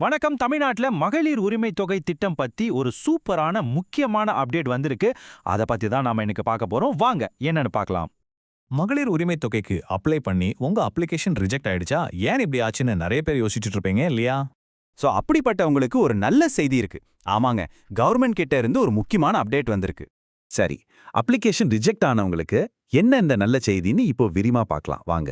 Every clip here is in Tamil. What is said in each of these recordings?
வணக்கம். தமிழ்நாட்டுல மகளிர் உரிமை தொகை திட்டம் பத்தி ஒரு சூப்பரான முக்கியமான அப்டேட் வந்திருக்கு. அத பத்தி தான் நாம இன்னைக்கு பார்க்க போறோம். வாங்க என்னன்னு பார்க்கலாம். மகளிர் உரிமை தொகைக்கு அப்ளை பண்ணி உங்க அப்ளிகேஷன் ரிஜெக்ட் ஆயிடுச்சா? ஏன் இப்படி ஆச்சுன்னு நிறைய பேர் யோசிச்சுட்டு இருப்பீங்க இல்லையா? அப்படிப்பட்டவங்களுக்கு ஒரு நல்ல செய்தி இருக்கு. ஆமாங்க, கவர்மெண்ட் கிட்ட இருந்து ஒரு முக்கியமான அப்டேட் வந்திருக்கு. சரி, அப்ளிகேஷன் ரிஜெக்ட் ஆனவங்களுக்கு என்ன இந்த நல்ல செய்தின்னு இப்போ விரிமா பார்க்கலாம் வாங்க.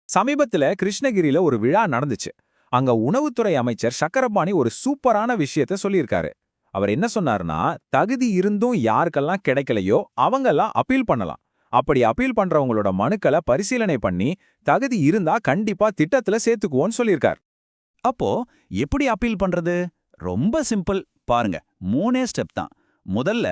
சமீபத்துல கிருஷ்ணகிரியில ஒரு விழா நடந்துச்சு. அங்க உணவுத்துறை அமைச்சர் சக்கரபாணி ஒரு சூப்பரான விஷயத்த சொல்லியிருக்காரு. அவர் என்ன சொன்னாருன்னா, தகுதி இருந்தும் யாருக்கெல்லாம் கிடைக்கலையோ அவங்கெல்லாம் அப்பீல் பண்ணலாம். அப்படி அப்பீல் பண்றவங்களோட மனுக்களை பரிசீலனை பண்ணி தகுதி இருந்தா கண்டிப்பா திட்டத்துல சேர்த்துக்குவோன்னு சொல்லியிருக்கார். அப்போ எப்படி அப்பீல் பண்றது? ரொம்ப சிம்பிள். பாருங்க, 3 ஸ்டெப் தான். முதல்ல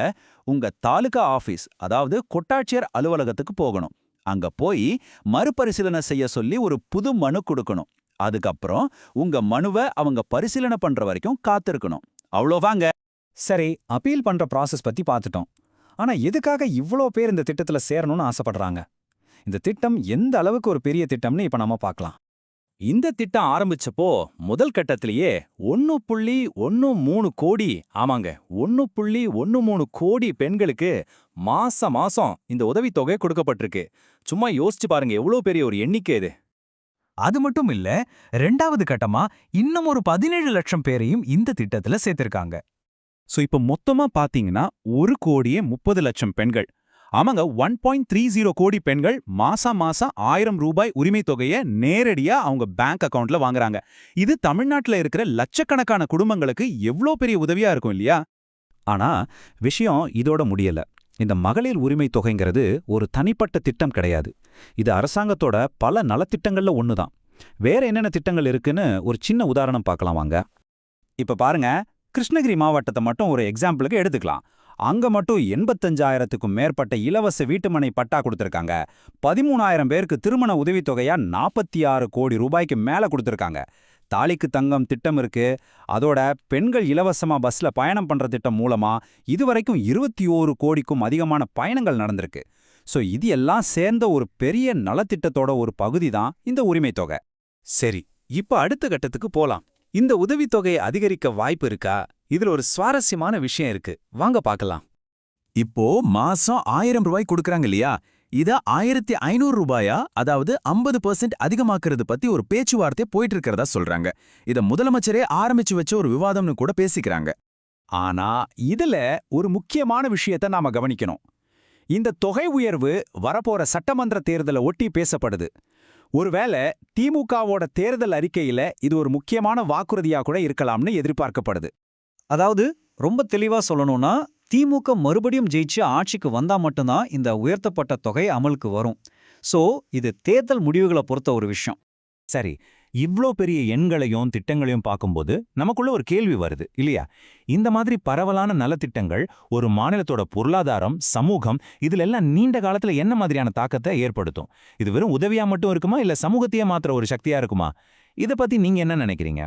உங்க தாலுகா ஆபீஸ், அதாவது கொட்டாட்சியர் அலுவலகத்துக்கு போகணும். அங்க போய் மறுபரிசீலனை செய்ய சொல்லி ஒரு புது மனு கொடுக்கணும். அதுக்கப்புறம் உங்க மனுவை அவங்க பரிசீலனை பண்ற வரைக்கும் காத்திருக்கணும். அவ்வளோவாங்க. சரி, அப்பீல் பண்ற ப்ராசஸ் பத்தி பார்த்துட்டோம். ஆனா எதுக்காக இவ்ளோ பேர் இந்த திட்டத்துல சேரணும்னு ஆசைப்படுறாங்க? இந்த திட்டம் எந்த அளவுக்கு ஒரு பெரிய திட்டம்னு இப்ப நாம பார்க்கலாம். இந்த திட்டம் ஆரம்பிச்சப்போ முதல் கட்டத்திலேயே 1.13 கோடி, ஆமாங்க 1.13 கோடி பெண்களுக்கு மாசம் இந்த உதவித்தொகை கொடுக்கப்பட்டிருக்கு. சும்மா யோசிச்சு பாருங்க, எவ்வளவு பெரிய ஒரு எண்ணிக்கை இது. அது மட்டும் இல்ல, 2வது கட்டமா இன்னும் ஒரு 17 லட்சம் பேரையும் இந்த திட்டத்துல சேர்த்திருக்காங்க. இப்ப மொத்தமா பாத்தீங்கன்னா 1,30,00,000 பெண்கள். ஆமாங்க, 1.30 கோடி பெண்கள் மாசம் 1000 ரூபாய் உரிமை தொகையை நேரடியா அவங்க பேங்க் அக்கவுண்ட்ல வாங்குறாங்க. இது தமிழ்நாட்டுல இருக்கிற லட்சக்கணக்கான குடும்பங்களுக்கு எவ்வளோ பெரிய உதவியா இருக்கும் இல்லையா? ஆனா விஷயம் இதோட முடியல. இந்த மகளிர் உரிமை தொகைங்கிறது ஒரு தனிப்பட்ட திட்டம் கிடையாது. இது அரசாங்கத்தோட பல நலத்திட்டங்கள்ல ஒண்ணுதான். வேற என்னென்ன திட்டங்கள் இருக்குன்னு ஒரு சின்ன உதாரணம் பார்க்கலாம் வாங்க. இப்ப பாருங்க, கிருஷ்ணகிரி மாவட்டத்தை மட்டும் ஒரு எக்ஸாம்பிளுக்கு எடுத்துக்கலாம். அங்க மட்டும் 85,000க்கும் மேற்பட்ட இலவச வீட்டுமனை பட்டா கொடுத்திருக்காங்க. 13,000 பேருக்கு திருமண உதவித்தொகையா 46 கோடி ரூபாய்க்கு மேல கொடுத்திருக்காங்க. தாலிக்கு தங்கம் திட்டம் இருக்கு. அதோட பெண்கள் இலவசமா பஸ்ல பயணம் பண்ற திட்டம் மூலமா இதுவரைக்கும் 21 கோடிக்கும் அதிகமான பயணங்கள் நடந்திருக்கு. இது எல்லாம் சேர்ந்த ஒரு பெரிய நலத்திட்டத்தோட ஒரு பகுதி தான் இந்த உரிமை தொகை. சரி, இப்ப அடுத்த கட்டத்துக்கு போலாம். இந்த உதவித்தொகையை அதிகரிக்க வாய்ப்பு இருக்கா? இதுல ஒரு சுவாரஸ்யமான விஷயம் இருக்கு, வாங்க பார்க்கலாம். இப்போ மாசம் 1000 ரூபாய் கொடுக்கறாங்க இல்லையா? இத 1500 ரூபாயா, அதாவது 50% அதிகமாக்குறது பத்தி ஒரு பேச்சுவார்த்தை போயிட்டு இருக்கிறதா சொல்றாங்க. இத முதலமைச்சரே ஆரம்பிச்சு வச்ச ஒரு விவாதம்னு கூட பேசிக்கிறாங்க. ஆனா இதுல ஒரு முக்கியமான விஷயத்தை நாம கவனிக்கணும். இந்த தொகை உயர்வு வரப்போற சட்டமன்ற தேர்தலை ஒட்டி பேசப்படுது. ஒருவேளை திமுகவோட தேர்தல் அறிக்கையில இது ஒரு முக்கியமான வாக்குறுதியா கூட இருக்கலாம்னு எதிர்பார்க்கப்படுது. அதாவது ரொம்ப தெளிவா சொல்லணும்னா, திமுக மறுபடியும் ஜெயிச்சு ஆட்சிக்கு வந்தா மட்டும்தான் இந்த உயர்த்தப்பட்ட தொகை அமலுக்கு வரும். இது தேர்தல் முடிவுகளை பொறுத்த ஒரு விஷயம். சரி, இவ்ளோ பெரிய எண்களையும் திட்டங்களையும் பார்க்கும்போது நமக்குள்ள ஒரு கேள்வி வருது இல்லையா? இந்த மாதிரி பரவலான நலத்திட்டங்கள் ஒரு மாநிலத்தோட பொருளாதாரம், சமூகம், இதுல எல்லாம் நீண்ட காலத்துல என்ன மாதிரியான தாக்கத்தை ஏற்படுத்தும்? இது வெறும் உதவியா மட்டும் இருக்குமா, இல்ல சமூகத்தையே மாத்திர ஒரு சக்தியா இருக்குமா? இத பத்தி நீங்க என்ன நினைக்கிறீங்க?